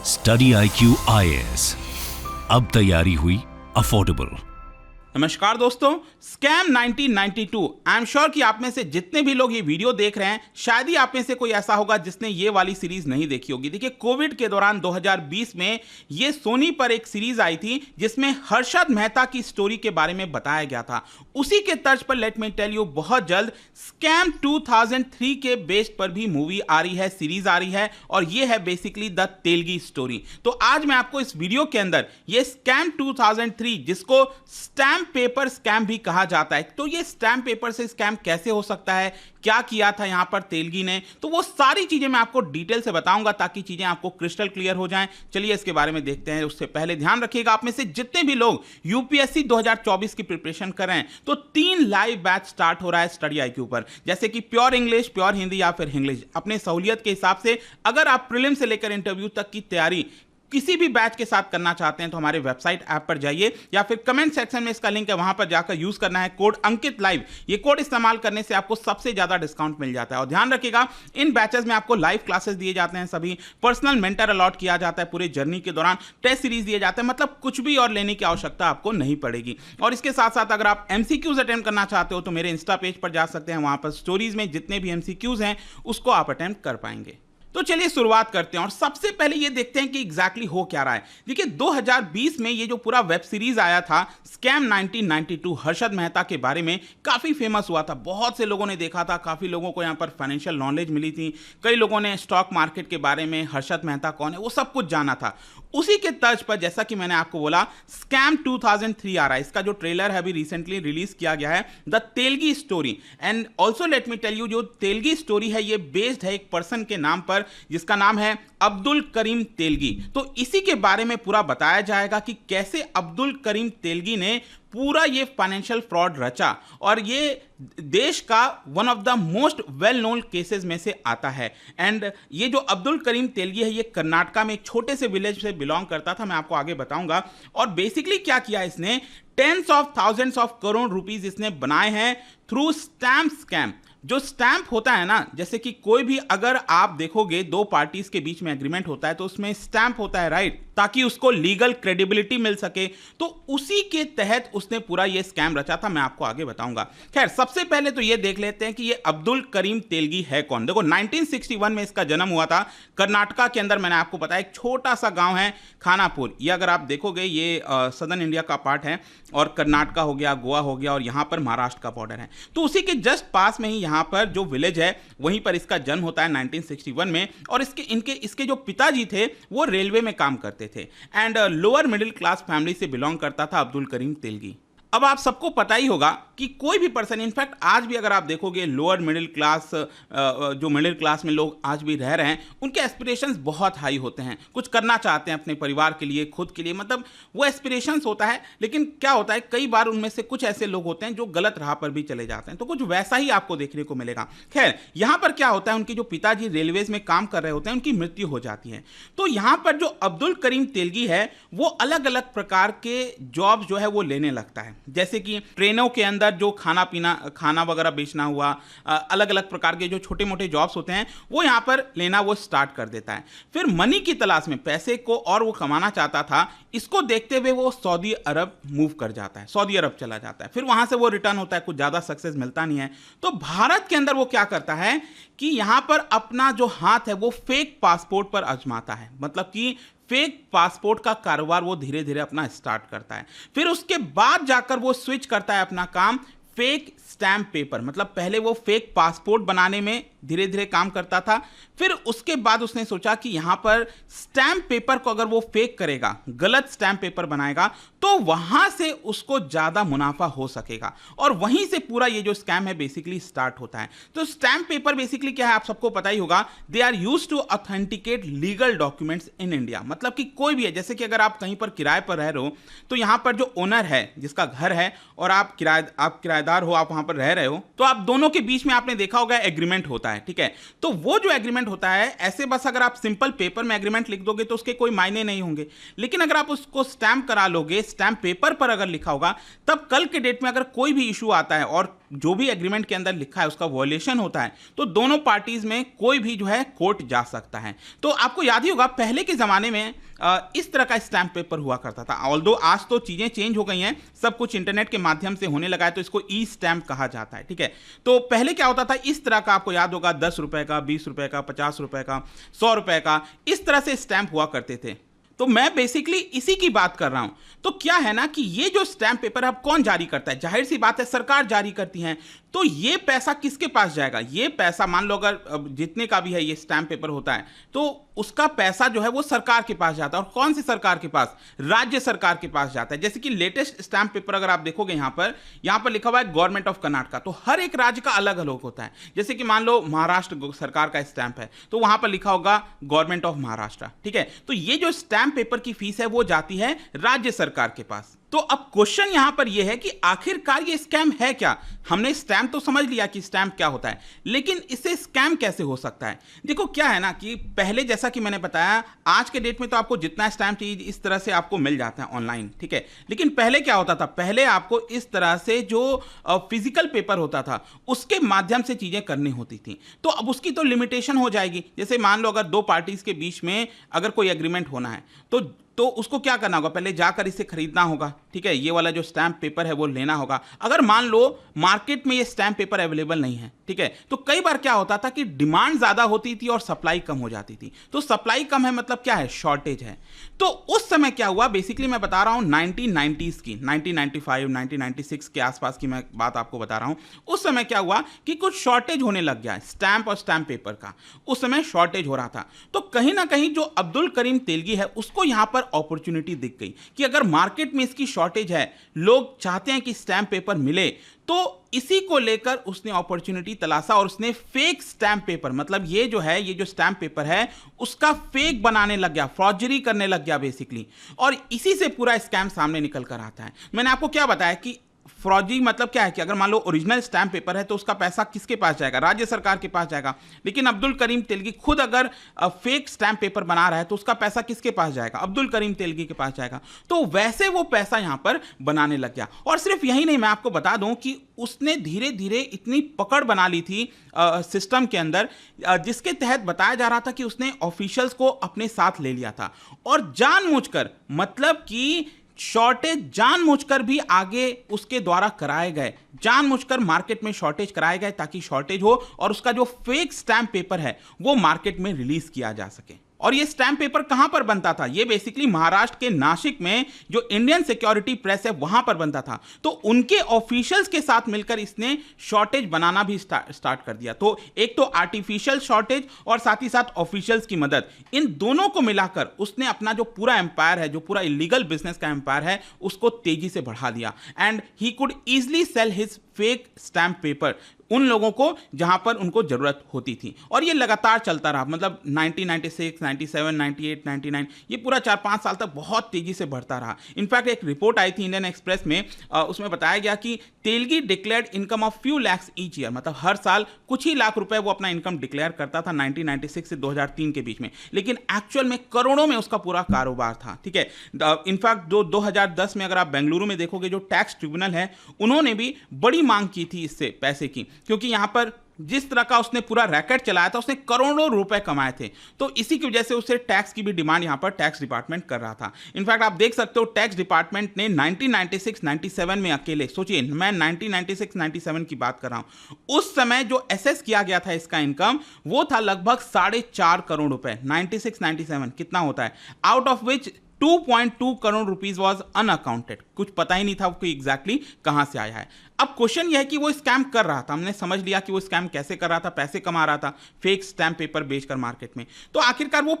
Study IQ IAS, अब तैयारी हुई अफोर्डेबल। नमस्कार दोस्तों, स्कैम 1992। आई एम श्योर कि आप में से जितने भी लोग ये वीडियो देख रहे हैं, शायद ही आप में से कोई ऐसा होगा जिसने ये वाली सीरीज नहीं देखी होगी। देखिए, कोविड के दौरान 2020 में ये सोनी पर एक सीरीज आई थी जिसमें हर्षद मेहता की स्टोरी के बारे में बताया गया था। उसी के तर्ज पर लेट मी टेल यू, बहुत जल्द स्कैम 2003 के बेस्ड पर भी मूवी आ रही है, सीरीज आ रही है, और ये है बेसिकली द तेलगी स्टोरी। तो आज मैं आपको इस वीडियो के अंदर ये स्कैम 2003, जिसको स्टैम्प पेपर स्कैम भी कहा जाता है, तो ये स्टैम्प पेपर से स्कैम कैसे हो सकता है, क्या किया था यहां पर तेलगी ने, तो वो सारी चीजें मैं आपको डिटेल से बताऊंगा ताकि चीजें आपको क्रिस्टल क्लियर हो जाएं। चलिए इसके बारे में देखते हैं। उससे पहले ध्यान रखिएगा, आप में से जितने भी लोग यूपीएससी 2024 की प्रिपरेशन कर रहे हैं, तो 3 लाइव बैच स्टार्ट हो रहा है स्टडी IQ पर, जैसे कि प्योर इंग्लिश, प्योर हिंदी या फिर इंग्लिश। अपने सहूलियत के हिसाब से अगर आप प्रीलिम से लेकर इंटरव्यू तक की तैयारी किसी भी बैच के साथ करना चाहते हैं तो हमारे वेबसाइट ऐप पर जाइए या फिर कमेंट सेक्शन में इसका लिंक है, वहां पर जाकर यूज करना है कोड अंकित लाइव। ये कोड इस्तेमाल करने से आपको सबसे ज्यादा डिस्काउंट मिल जाता है। और ध्यान रखिएगा, इन बैचेस में आपको लाइव क्लासेस दिए जाते हैं, सभी पर्सनल मेंटर अलॉट किया जाता है, पूरे जर्नी के दौरान टेस्ट सीरीज दिए जाते हैं, मतलब कुछ भी और लेने की आवश्यकता आपको नहीं पड़ेगी। और इसके साथ साथ अगर आप MCQs अटेम्प्ट करना चाहते हो तो मेरे इंस्टा पेज पर जा सकते हैं, वहां पर स्टोरीज में जितने भी MCQs हैं उसको आप अटेम्प्ट कर पाएंगे। तो चलिए शुरुआत करते हैं और सबसे पहले ये देखते हैं कि एग्जैक्टली हो क्या रहा है। देखिए, 2020 में ये जो पूरा वेब सीरीज आया था स्कैम 1992 हर्षद मेहता के बारे में, काफी फेमस हुआ था, बहुत से लोगों ने देखा था, काफी लोगों को यहाँ पर फाइनेंशियल नॉलेज मिली थी, कई लोगों ने स्टॉक मार्केट के बारे में, हर्षद मेहता कौन है, वो सब कुछ जाना था। उसी के तर्ज पर, जैसा कि मैंने आपको बोला, स्कैम 2003 आ रहा है। इसका जो ट्रेलर है अभी रिसेंटली रिलीज किया गया है, the Telgi story. And also let me tell you, जो तेलगी स्टोरी है ये बेस्ड है एक पर्सन के नाम पर जिसका नाम है अब्दुल करीम तेलगी। तो इसी के बारे में पूरा बताया जाएगा कि कैसे अब्दुल करीम तेलगी ने पूरा ये फाइनेंशियल फ्रॉड रचा, और ये देश का one of the most well known cases में से आता है। एंड ये जो अब्दुल करीम तेलगी है, ये कर्नाटका में एक छोटे से विलेज से बिलोंग करता था, मैं आपको आगे बताऊंगा। और बेसिकली क्या किया इसने, tens of thousands of crore rupees इसने बनाए हैं थ्रू स्टैम्प स्कैम। जो स्टैंप होता है ना, जैसे कि कोई भी, अगर आप देखोगे दो पार्टीज के बीच में एग्रीमेंट होता है तो उसमें स्टैंप होता है, राइट, ताकि उसको लीगल क्रेडिबिलिटी मिल सके। तो उसी के तहत उसने पूरा ये स्कैम रचा था, मैं आपको आगे बताऊंगा। खैर, सबसे पहले तो ये देख लेते हैं कि ये अब्दुल करीम तेलगी है कौन। देखो, 1961 में इसका जन्म हुआ था कर्नाटका के अंदर। मैंने आपको बताया एक छोटा सा गांव है खानापुर। ये अगर आप देखोगे, ये सदर्न इंडिया का पार्ट है, और कर्नाटका हो गया, गोवा हो गया, और यहां पर महाराष्ट्र का बॉर्डर है। तो उसी के जस्ट पास में ही यहाँ पर जो विलेज है, वहीं पर इसका जन्म होता है 1961 में। और इसके जो पिताजी थे वो रेलवे में काम करते थे, and lower middle class family से बिलोंग करता था अब्दुल करीम तेलगी। अब आप सबको पता ही होगा कि कोई भी पर्सन, इनफैक्ट आज भी अगर आप देखोगे लोअर मिडिल क्लास, जो मिडिल क्लास में लोग आज भी रह रहे हैं, उनके एस्पिरेशंस बहुत हाई होते हैं, कुछ करना चाहते हैं अपने परिवार के लिए, खुद के लिए, मतलब वो एस्पिरेशंस होता है। लेकिन क्या होता है, कई बार उनमें से कुछ ऐसे लोग होते हैं जो गलत राह पर भी चले जाते हैं, तो कुछ वैसा ही आपको देखने को मिलेगा। खैर, यहाँ पर क्या होता है, उनके जो पिताजी रेलवेज में काम कर रहे होते हैं, उनकी मृत्यु हो जाती है। तो यहाँ पर जो अब्दुल करीम तेलगी है, वो अलग अलग प्रकार के जॉब जो है वो लेने लगता है, जैसे कि ट्रेनों के अंदर जो खाना वगैरह बेचना हुआ, अलग अलग प्रकार के जो छोटे मोटे जॉब्स होते हैं वो यहाँ पर लेना वो स्टार्ट कर देता है। फिर मनी की तलाश में, पैसे को और वो कमाना चाहता था, इसको देखते हुए वो सऊदी अरब मूव कर जाता है, सऊदी अरब चला जाता है। फिर वहां से वो रिटर्न होता है, कुछ ज्यादा सक्सेस मिलता नहीं है। तो भारत के अंदर वो क्या करता है कि यहां पर अपना जो हाथ है वो फेक पासपोर्ट पर आजमाता है, मतलब कि फेक पासपोर्ट का कारोबार वो धीरे धीरे अपना स्टार्ट करता है। फिर उसके बाद जाकर वो स्विच करता है अपना काम फेक स्टैम्प पेपर, मतलब पहले वो फेक पासपोर्ट बनाने में धीरे धीरे काम करता था। फिर उसके बाद उसने सोचा कि यहां पर स्टैम्प पेपर को अगर वो फेक करेगा, गलत स्टैम्प पेपर बनाएगा, तो वहां से उसको ज्यादा मुनाफा हो सकेगा, और वहीं से पूरा ये जो स्कैम है बेसिकली स्टार्ट होता है। तो स्टैम्प पेपर बेसिकली क्या है, आप सबको पता ही होगा, they are used to authenticate legal documents in India. मतलब कि कोई भी है, जैसे कि अगर आप कहीं पर किराए पर रह रहे हो, तो यहां पर जो ओनर है, जिसका घर है, और आप किराएदार हो, आप वहां पर रह रहे हो, तो आप दोनों के बीच में आपने देखा होगा एग्रीमेंट होता है, ठीक है। तो वो जो एग्रीमेंट होता है, ऐसे बस अगर आप सिंपल पेपर में एग्रीमेंट लिख दोगे तो उसके कोई मायने नहीं होंगे। लेकिन अगर आप उसको स्टैंप करा लोगे, स्टैंप पेपर पर अगर लिखा होगा, तब कल के डेट में अगर कोई भी इशू आता है और जो भी एग्रीमेंट के अंदर लिखा है उसका वॉयलेशन होता है तो दोनों पार्टीज में कोई भी जो है कोर्ट जा सकता है। तो आपको याद ही होगा पहले के ज़माने में इस तरह का स्टैम्प पेपर हुआ करता था। ऑल्दो आज तो चीज़ें चेंज हो गई हैं, सब कुछ इंटरनेट के माध्यम से होने लगा है, तो इसको ई स्टैम्प कहा जाता है, ठीक है। तो पहले क्या होता था, इस तरह का आपको याद होगा 10 रुपए का, 20 रुपए का, 50 रुपए का, 100 रुपए का, इस तरह से स्टैम्प हुआ करते थे। तो मैं बेसिकली इसी की बात कर रहा हूं। तो क्या है ना कि ये जो स्टैम्प पेपर अब कौन जारी करता है, जाहिर सी बात है सरकार जारी करती है। तो ये पैसा किसके पास जाएगा, ये पैसा मान लो अगर जितने का भी है ये स्टैम्प पेपर होता है तो उसका पैसा जो है वो सरकार के पास जाता है। और कौन सी सरकार के पास, राज्य सरकार के पास जाता है। जैसे कि लेटेस्ट स्टैम्प पेपर अगर आप देखोगे यहाँ पर लिखा हुआ है गवर्नमेंट ऑफ कर्नाटका, तो हर एक राज्य का अलग अलग होता है। जैसे कि मान लो महाराष्ट्र सरकार का स्टैम्प है तो वहां पर लिखा होगा गवर्नमेंट ऑफ महाराष्ट्र, ठीक है। तो ये जो स्टैम्प पेपर की फीस है वो जाती है राज्य सरकार के पास। तो अब क्वेश्चन यहां पर यह है कि आखिरकार ये स्कैम है क्या। हमने स्टैम्प तो समझ लिया कि स्टैम्प क्या होता है, लेकिन इससे स्कैम कैसे हो सकता है। देखो क्या है ना कि पहले जैसा कि मैंने बताया, आज के डेट में तो आपको जितना स्टैम्प चाहिए इस तरह से आपको मिल जाता है ऑनलाइन, ठीक है। लेकिन पहले क्या होता था, पहले आपको इस तरह से जो फिजिकल पेपर होता था उसके माध्यम से चीजें करनी होती थी। तो अब उसकी तो लिमिटेशन हो जाएगी। जैसे मान लो अगर दो पार्टीज के बीच में अगर कोई एग्रीमेंट होना है तो उसको क्या करना होगा, पहले जाकर इसे खरीदना होगा, ठीक है। ये वाला जो स्टैम्प पेपर है वो लेना होगा। अगर मान लो मार्केट में ये स्टैम्प पेपर अवेलेबल नहीं है, ठीक है, तो कई बार क्या होता था कि डिमांड ज्यादा होती थी और सप्लाई कम हो जाती थी। तो सप्लाई कम है मतलब क्या है, शॉर्टेज है। तो उस समय क्या हुआ, बेसिकली मैं बता रहा हूं 1990s की, 1995 1996 के आसपास की मैं बात आपको बता रहा हूं। उस समय क्या हुआ कि कुछ शॉर्टेज होने लग गया स्टैम्प और स्टैम्प पेपर का, उस समय शॉर्टेज हो रहा था। तो कहीं ना कहीं जो अब्दुल करीम तेलगी है उसको यहां पर अपॉर्चुनिटी दिख गई कि अगर मार्केट में इसकी शॉर्टेज है, लोग चाहते हैं कि स्टैम्प पेपर मिले, तो इसी को लेकर उसने अपॉर्चुनिटी तलाशा और उसने फेक स्टैम्प पेपर, मतलब ये जो स्टैम्प पेपर है उसका फेक बनाने लग गया, फॉर्जरी करने लग गया बेसिकली। और इसी से पूरा स्कैम सामने निकल कर आता है। मैंने आपको क्या बताया कि फ्रॉजी मतलब क्या है कि अगर मान लो ओरिजिनल स्टैम्प पेपर है तो उसका पैसा किसके पास जाएगा, राज्य सरकार के पास जाएगा। लेकिन अब्दुल करीम तेलगी खुद अगर फेक स्टैम्प पेपर बना रहा है तो उसका पैसा किसके पास जाएगा, अब्दुल करीम तेलगी के पास जाएगा। तो वैसे वो पैसा यहां पर बनाने लग गया। और सिर्फ यही नहीं, मैं आपको बता दूं कि उसने धीरे धीरे इतनी पकड़ बना ली थी सिस्टम के अंदर, जिसके तहत बताया जा रहा था कि उसने ऑफिशियल्स को अपने साथ ले लिया था और जानबूझकर, मतलब कि शॉर्टेज जानबूझकर भी आगे उसके द्वारा कराए गए, जानबूझकर मार्केट में शॉर्टेज कराए गए ताकि शॉर्टेज हो और उसका जो फेक स्टैम्प पेपर है वो मार्केट में रिलीज किया जा सके। और ये स्टैम्प पेपर कहां पर बनता था, ये बेसिकली महाराष्ट्र के नासिक में जो इंडियन सिक्योरिटी प्रेस है वहां पर बनता था। तो उनके ऑफिशियल्स के साथ मिलकर इसने शॉर्टेज बनाना भी स्टार्ट कर दिया। तो एक तो आर्टिफिशियल शॉर्टेज और साथ ही साथ ऑफिशियल्स की मदद, इन दोनों को मिलाकर उसने अपना जो पूरा एम्पायर है, जो पूरा इलीगल बिजनेस का एम्पायर है, उसको तेजी से बढ़ा दिया। And he could easily sell his fake stamp paper उन लोगों को जहां पर उनको जरूरत होती थी। और ये लगातार चलता रहा, मतलब 1996, 97, 98, 99, ये पूरा 4-5 साल तक बहुत तेजी से बढ़ता रहा। इनफैक्ट एक रिपोर्ट आई थी इंडियन एक्सप्रेस में, उसमें बताया गया कि Telgi declared income of few lakhs each year, मतलब हर साल कुछ ही लाख रुपए वो अपना इनकम डिक्लेयर करता था 1996 से 2003 के बीच में। लेकिन एक्चुअल में करोड़ों में उसका पूरा कारोबार था, ठीक है। इनफैक्ट जो 2010 में अगर आप बेंगलुरु में देखोगे, जो टैक्स ट्रिब्यूनल है, उन्होंने भी बड़ी मांग की थी इससे पैसे की, क्योंकि यहां पर जिस तरह का उसने पूरा रैकेट चलाया था उसने करोड़ों रुपए कमाए थे। तो इसी की वजह से उसे टैक्स की भी डिमांड यहां पर टैक्स डिपार्टमेंट कर रहा था। इनफैक्ट आप देख सकते हो टैक्स डिपार्टमेंट ने 1996-97 में अकेले, सोचिए मैं 1996-97 की बात कर रहा हूं, उस समय जो एसेस किया गया था इसका इनकम वो था लगभग 4.5 करोड़ रुपए। 96-97 कितना होता है, out of which 2.2 crore rupees was unaccounted, कुछ पता ही नहीं था कि एग्जैक्टली कहां से आया है। अब क्वेश्चन यह है कि वो स्कैम कर रहा था, हमने समझ लिया कि वो स्कैम कैसे कर रहा था, पैसे कमा रहा था फेक स्टैम्प पेपर बेचकर मार्केट में। तो आखिरकार वो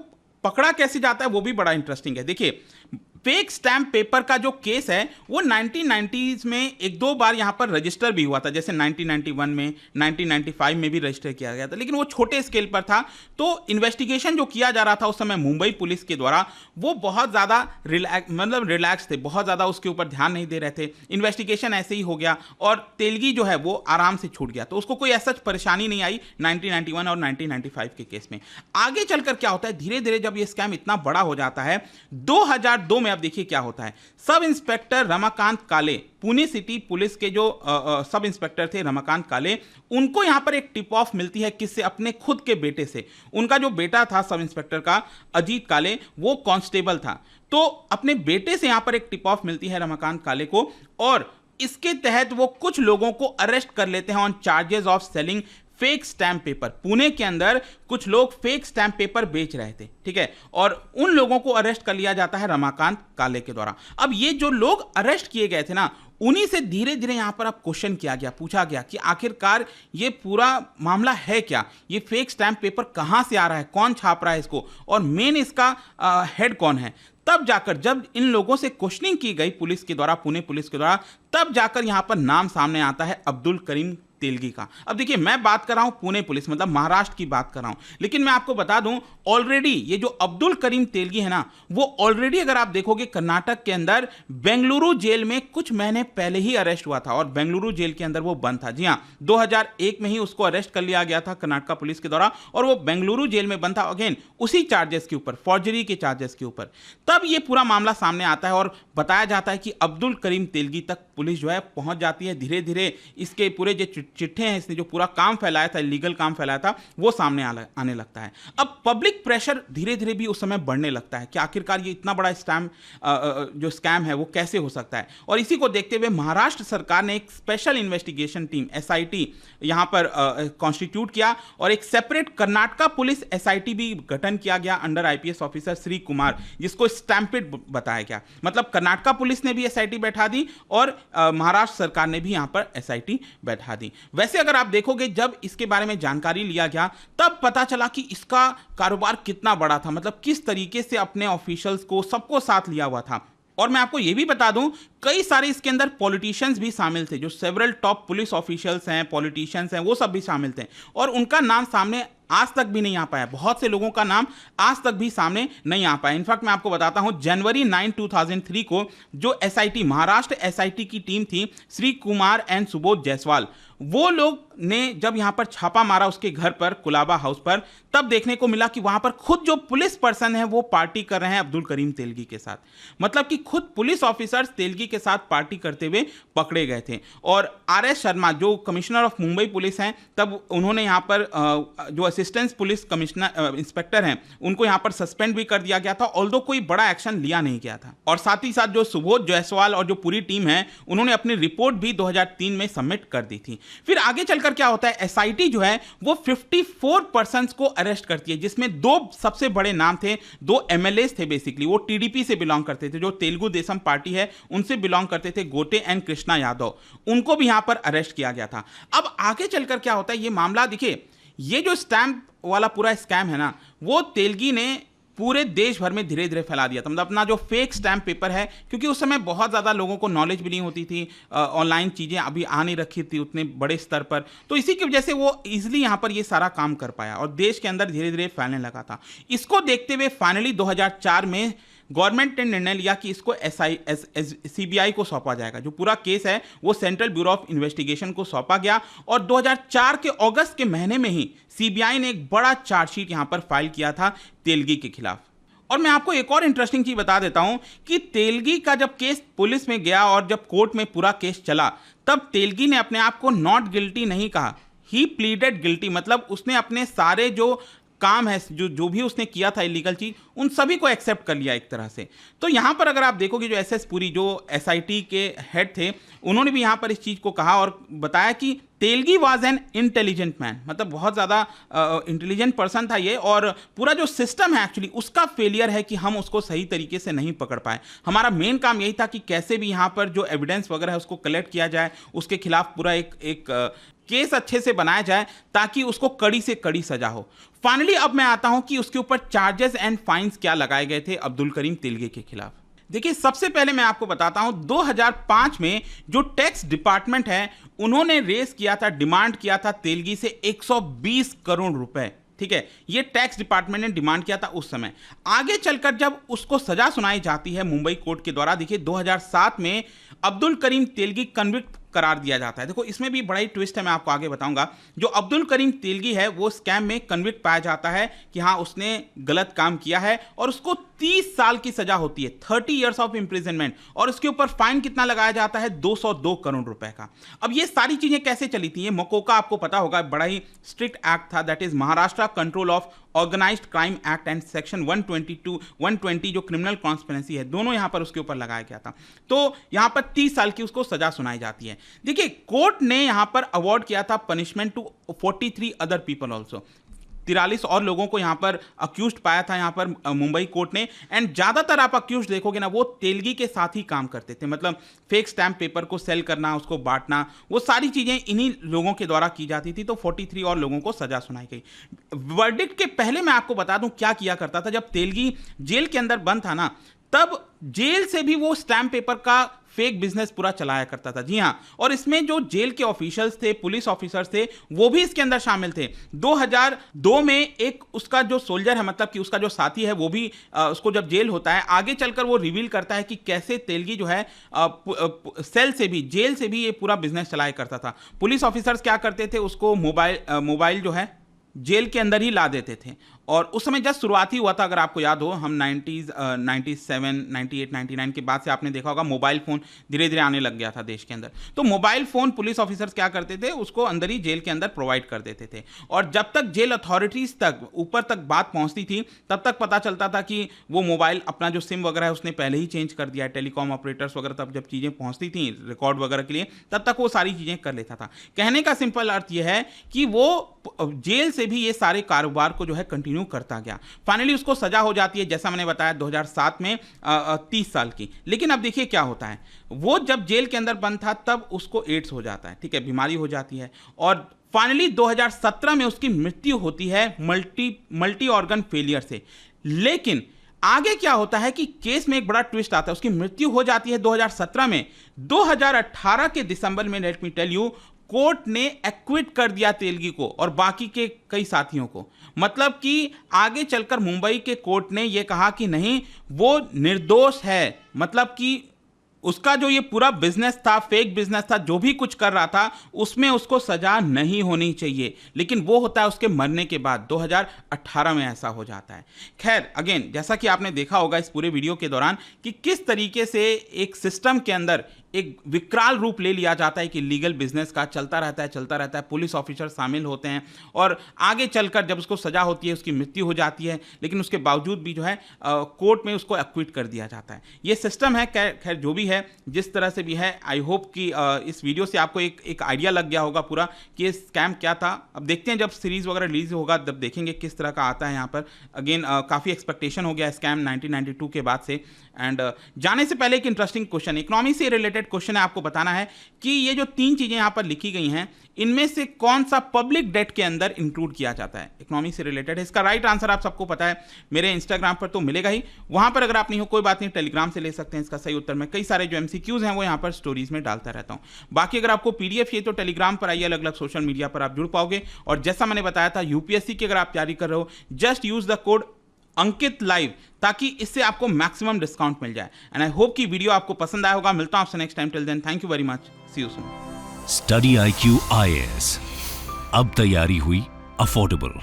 पकड़ा कैसे जाता है वो भी बड़ा इंटरेस्टिंग है। देखिए फेक स्टैम्प पेपर का जो केस है वो 1990s में एक दो बार यहां पर रजिस्टर भी हुआ था, जैसे 1991 में, 1995 में भी रजिस्टर किया गया था, लेकिन वो छोटे स्केल पर था। तो इन्वेस्टिगेशन जो किया जा रहा था उस समय मुंबई पुलिस के द्वारा, वो बहुत ज़्यादा रिलैक्स थे, बहुत ज़्यादा उसके ऊपर ध्यान नहीं दे रहे थे। इन्वेस्टिगेशन ऐसे ही हो गया और तेलगी जो है वो आराम से छूट गया, तो उसको कोई ऐसा परेशानी नहीं आई 1991 और 1995 के केस में। आगे चलकर क्या होता है, धीरे धीरे जब ये स्कैम इतना बड़ा हो जाता है, 2002 में अब देखिए क्या होता है। सब इंस्पेक्टर रमाकांत काले, पुणे सिटी पुलिस के जो सब इंस्पेक्टर थे रमाकांत काले, उनको यहां पर एक टिप ऑफ मिलती है किससे? अपने खुद के बेटे से। उनका जो बेटा था सब इंस्पेक्टर का अजीत काले, वो कांस्टेबल था, तो अपने बेटे से यहां पर एक टिप ऑफ मिलती है रमाकांत काले को, और इसके तहत वो कुछ लोगों को अरेस्ट कर लेते हैं on charges of selling fake stamp paper. Pune के अंदर कुछ लोग फेक स्टैम्प पेपर बेच रहे थे, ठीक है, और उन लोगों को अरेस्ट कर लिया जाता है रमाकांत काले के द्वारा। अब ये जो लोग अरेस्ट किए गए थे ना, उन्हीं से धीरे धीरे यहां पर अब क्वेश्चन किया गया, पूछा गया कि आखिरकार ये पूरा मामला है क्या, ये फेक स्टैम्प पेपर कहां से आ रहा है, कौन छाप रहा है इसको, और मेन इसका हेड कौन है। तब जाकर जब इन लोगों से क्वेश्चनिंग की गई पुलिस के द्वारा, पुणे पुलिस के द्वारा, तब जाकर यहां पर नाम सामने आता है अब्दुल करीम तेलगी का। अब देखिए, मैं बात कर रहा हूं पुणे पुलिस, मतलब महाराष्ट्र की बात कर रहा हूं, लेकिन मैं आपको बता दूं ऑलरेडी ये जो अब्दुल करीम तेलगी है ना, वो ऑलरेडी अगर आप देखोगे कर्नाटक के अंदर बेंगलुरु जेल में कुछ महीने पहले ही अरेस्ट हुआ था, और बेंगलुरु जेल के अंदर वो बंद था। जी हां, 2001 में ही उसको अरेस्ट कर लिया गया था कर्नाटक पुलिस के द्वारा, और वो बेंगलुरु जेल में बंद था, अगेन उसी चार्जेस के ऊपर, फॉर्जरी के चार्जेस के ऊपर। तब ये पूरा मामला सामने आता है और बताया जाता है कि अब्दुल करीम तेलगी तक पुलिस जो है पहुंच जाती है। धीरे धीरे इसके पूरे जो चिट्ठे हैं, इसने जो पूरा काम फैलाया था, इलीगल काम फैलाया था, वो सामने आने लगता है। अब पब्लिक प्रेशर धीरे धीरे भी उस समय बढ़ने लगता है कि आखिरकार ये इतना बड़ा जो स्कैम है वो कैसे हो सकता है। और इसी को देखते हुए महाराष्ट्र सरकार ने एक स्पेशल इन्वेस्टिगेशन टीम SIT यहां पर कॉन्स्टिट्यूट किया, और एक सेपरेट कर्नाटका पुलिस SIT भी गठन किया गया under IPS officer Shri Kumar, जिसको स्टैम्पिड बताया गया। मतलब कर्नाटका पुलिस ने भी SIT बैठा दी और महाराष्ट्र सरकार ने भी यहां पर SIT बैठा दी। वैसे अगर आप देखोगे, जब इसके बारे में जानकारी लिया गया तब पता चला कि इसका कारोबार कितना बड़ा था, मतलब किस तरीके से अपने ऑफिशियल्स को सबको साथ लिया हुआ था। और मैं आपको यह भी बता दूं, कई सारे इसके अंदर पॉलिटिशियंस भी शामिल थे, जो सेवरल टॉप पुलिस ऑफिशियल्स हैं, पॉलिटिशियंस हैं, वो सब भी शामिल थे, और उनका नाम सामने आज तक भी नहीं आ पाया। बहुत से लोगों का नाम आज तक भी सामने नहीं आ पाया। इनफैक्ट मैं आपको बताता हूं, जनवरी 9, 2003 को जो SIT महाराष्ट्र SIT की टीम थी, श्री कुमार एंड सुबोध जायसवाल, वो लोग ने जब यहां पर छापा मारा उसके घर पर, कुलाबा हाउस पर, तब देखने को मिला कि वहां पर खुद जो पुलिस पर्सन है वो पार्टी कर रहे हैं अब्दुल करीम तेलगी के साथ। मतलब कि खुद पुलिस ऑफिसर्स तेलगी के साथ पार्टी करते हुए पकड़े गए थे। और RS शर्मा जो कमिश्नर ऑफ मुंबई पुलिस हैं, तब उन्होंने यहां पर जो असिस्टेंट पुलिस कमिश्नर इंस्पेक्टर हैं, उनको यहां पर सस्पेंड भी कर दिया गया था, ऑल्दो कोई बड़ा एक्शन लिया नहीं गया था। और साथ ही साथ जो सुबोध जायसवाल और जो पूरी टीम है, उन्होंने अपनी रिपोर्ट भी 2003 में सबमिट कर दी थी। फिर आगे चलकर क्या होता है, SIT जो है वो 54 पर्सन्स को अरेस्ट करती है, जिसमें दो सबसे बड़े नाम थे, दो MLAs थे, बेसिकली वो TDP से बिलोंग करते थे, जो तेलुगु देशम पार्टी है उनसे बिलोंग करते थे, गोटे एंड कृष्णा यादव, उनको भी यहां पर अरेस्ट किया गया था। अब आगे चलकर क्या होता है, ये मामला देखिए, ये जो स्टैंप वाला पूरा स्कैम है ना, वो तेलगी ने पूरे देश भर में धीरे धीरे फैला दिया था। मतलब अपना जो फेक स्टैम्प पेपर है, क्योंकि उस समय बहुत ज़्यादा लोगों को नॉलेज भी नहीं होती थी, ऑनलाइन चीज़ें अभी आ नहीं रखी थी उतने बड़े स्तर पर, तो इसी की वजह से वो इजीली यहाँ पर ये सारा काम कर पाया और देश के अंदर धीरे धीरे फैलने लगा था। इसको देखते हुए फाइनली 2004 में गवर्नमेंट ने निर्णय लिया कि इसको CBI को सौंपा जाएगा। जो पूरा केस है वो सेंट्रल ब्यूरो ऑफ इन्वेस्टिगेशन को सौंपा गया, और 2004 के अगस्त के महीने में ही CBI ने एक बड़ा चार्जशीट यहां पर फाइल किया था तेलगी के खिलाफ। और मैं आपको एक और इंटरेस्टिंग चीज बता देता हूं कि तेलगी का जब केस पुलिस में गया और जब कोर्ट में पूरा केस चला, तब तेलगी ने अपने आप को नॉट गिल्टी नहीं कहा, ही प्लीडेड गिल्टी। मतलब उसने अपने सारे जो काम है, जो भी उसने किया था इलीगल चीज, उन सभी को एक्सेप्ट कर लिया एक तरह से। तो यहां पर अगर आप देखोगे, जो SS पुरी जो SIT के हेड थे, उन्होंने भी यहां पर इस चीज को कहा और बताया कि Telgi was an intelligent man, मतलब बहुत ज़्यादा इंटेलिजेंट पर्सन था ये, और पूरा जो सिस्टम है एक्चुअली उसका फेलियर है कि हम उसको सही तरीके से नहीं पकड़ पाए। हमारा मेन काम यही था कि कैसे भी यहाँ पर जो एविडेंस वगैरह है उसको कलेक्ट किया जाए, उसके खिलाफ पूरा एक केस अच्छे से बनाया जाए ताकि उसको कड़ी से कड़ी सजा हो। फाइनली अब मैं आता हूं कि उसके ऊपर चार्जेस एंड फाइन्स क्या लगाए गए थे अब्दुल करीम तेलगी के खिलाफ। देखिए, सबसे पहले मैं आपको बताता हूं, 2005 में जो टैक्स डिपार्टमेंट है उन्होंने रेस किया था, डिमांड किया था तेलगी से 120 करोड़ रुपए। ठीक है, ये टैक्स डिपार्टमेंट ने डिमांड किया था उस समय। आगे चलकर जब उसको सजा सुनाई जाती है मुंबई कोर्ट के द्वारा, देखिए 2007 में अब्दुल करीम तेलगी कन्विक्ट करार दिया जाता है। देखो इसमें भी बड़ा ही ट्विस्ट है, मैं आपको आगे बताऊंगा। जो अब्दुल करीम तेलगी है वो स्कैम में कन्विक्ट पाया जाता है कि हाँ उसने गलत काम किया है और उसको 30 साल की सजा होती है, 30 इयर्स ऑफ इंप्रिजनमेंट, और उसके ऊपर फाइन कितना लगाया जाता है, 202 करोड़ रुपए का। अब ये सारी चीजें कैसे चली थी, ये मकोका आपको पता होगा बड़ा ही स्ट्रिक्ट एक्ट था, that is Maharashtra control of organised crime act and section 120 जो क्रिमिनल कॉन्स्पिरेसी है, दोनों यहां पर उसके ऊपर लगाया गया था। तो यहां पर 30 साल की उसको सजा सुनाई जाती है। देखिए कोर्ट ने यहां पर अवार्ड किया था punishment to 43 other people also, 43 और लोगों को यहां पर अक्यूज्ड पाया था यहां पर मुंबई कोर्ट ने। एंड ज्यादातर आप अक्यूज्ड देखोगे ना वो तेलगी के साथ ही काम करते थे, मतलब फेक स्टैम्प पेपर को सेल करना, उसको बांटना, वो सारी चीजें इन्हीं लोगों के द्वारा की जाती थी। तो 43 और लोगों को सजा सुनाई गई। वर्डिक्ट के पहले मैं आपको बता दूं क्या किया करता था। जब तेलगी जेल के अंदर बंद था ना, तब जेल से भी वो स्टैम्प पेपर का फेक बिजनेस पूरा चलाया करता था। जी हाँ, और इसमें जो जेल के ऑफिशियल्स थे, पुलिस ऑफिसर्स थे, वो भी इसके अंदर शामिल थे। 2002 में एक उसका जो सोल्जर है, मतलब कि उसका जो साथी है, वो भी उसको जब जेल होता है, आगे चलकर वो रिवील करता है कि कैसे तेलगी जो है सेल से भी, जेल से भी ये पूरा बिजनेस चलाया करता था। पुलिस ऑफिसर्स क्या करते थे, उसको मोबाइल जो है जेल के अंदर ही ला देते थे। और उस समय जस्ट शुरुआत ही हुआ था, अगर आपको याद हो, हम 97, 98, 99 के बाद से आपने देखा होगा मोबाइल फ़ोन धीरे धीरे आने लग गया था देश के अंदर। तो मोबाइल फ़ोन पुलिस ऑफिसर्स क्या करते थे, उसको अंदर ही जेल के अंदर प्रोवाइड कर देते थे। और जब तक जेल अथॉरिटीज़ तक ऊपर तक बात पहुंचती थी, तब तक पता चलता था कि वो मोबाइल अपना जो सिम वगैरह है उसने पहले ही चेंज कर दिया है। टेलीकॉम ऑपरेटर्स वगैरह तब जब चीज़ें पहुँचती थी रिकॉर्ड वगैरह के लिए, तब तक वो सारी चीज़ें कर लेता था। कहने का सिंपल अर्थ यह है कि वो जेल से भी ये सारे कारोबार को जो है कंटिन्यू करता गया। फाइनली उसको सजा हो जाती है, जैसा मैंने बताया 2007 में 30 साल की। लेकिन अब देखिए क्या होता है, वो जब जेल के अंदर बंद था तब उसको एड्स हो जाता है, ठीक है, बीमारी हो जाती है। और फाइनली 2017 में उसकी मृत्यु होती है मल्टी ऑर्गन फेलियर से। लेकिन आगे क्या होता है कि केस में एक बड़ा ट्विस्ट आता है। उसकी मृत्यु हो जाती है 2017 में। 2018 के दिसंबर में, let me tell you, court ने एक्विट कर दिया तेलगी को और बाकी के कई साथियों को। मतलब कि आगे चलकर मुंबई के कोर्ट ने यह कहा कि नहीं, वो निर्दोष है। मतलब कि उसका जो ये पूरा बिजनेस था, फेक बिजनेस था, जो भी कुछ कर रहा था, उसमें उसको सजा नहीं होनी चाहिए। लेकिन वो होता है उसके मरने के बाद, 2018 में ऐसा हो जाता है। खैर अगेन, जैसा कि आपने देखा होगा इस पूरे वीडियो के दौरान कि किस तरीके से एक सिस्टम के अंदर एक विकराल रूप ले लिया जाता है कि लीगल बिजनेस का चलता रहता है। पुलिस ऑफिसर शामिल होते हैं और आगे चलकर जब उसको सजा होती है, उसकी मृत्यु हो जाती है, लेकिन उसके बावजूद भी जो है कोर्ट में उसको एक्विट कर दिया जाता है। ये सिस्टम है। खैर जो भी है, जिस तरह से भी है, आई होप कि इस वीडियो से आपको एक आइडिया लग गया होगा पूरा कि ये स्कैम क्या था। अब देखते हैं जब सीरीज वगैरह रिलीज होगा तब देखेंगे किस तरह का आता है। यहाँ पर अगेन काफ़ी एक्सपेक्टेशन हो गया स्कैम 1992 के बाद से। एंड जाने से पहले एक इंटरेस्टिंग क्वेश्चन, इकोनॉमी से रिलेटेड क्वेश्चन है, आपको बताना है कि ये जो 3 चीजें यहां पर लिखी गई हैं, इनमें से कौन सा पब्लिक डेट के अंदर इंक्लूड किया जाता है। इकोनॉमी से रिलेटेड है। इसका राइट आंसर आप सबको पता है, मेरे इंस्टाग्राम पर तो मिलेगा ही, वहां पर अगर आप नहीं हो कोई बात नहीं, टेलीग्राम से ले सकते हैं इसका सही उत्तर। मैं कई सारे जो MCQs हैं वो यहां पर स्टोरीज में डालता रहता हूं। बाकी अगर आपको PDF चाहिए तो टेलीग्राम पर आइए, अलग अलग सोशल मीडिया पर आप जुड़ पाओगे। और जैसा मैंने बताया था, UPSC की अगर आप तैयारी कर रहे हो, just use the code Ankit live, ताकि इससे आपको मैक्सिमम डिस्काउंट मिल जाए। एंड आई होप कि वीडियो आपको पसंद आया होगा। मिलता हूं आपसे next time. Till then, thank you very much, see you soon. Study IQ IAS, अब तैयारी हुई अफोर्डेबल।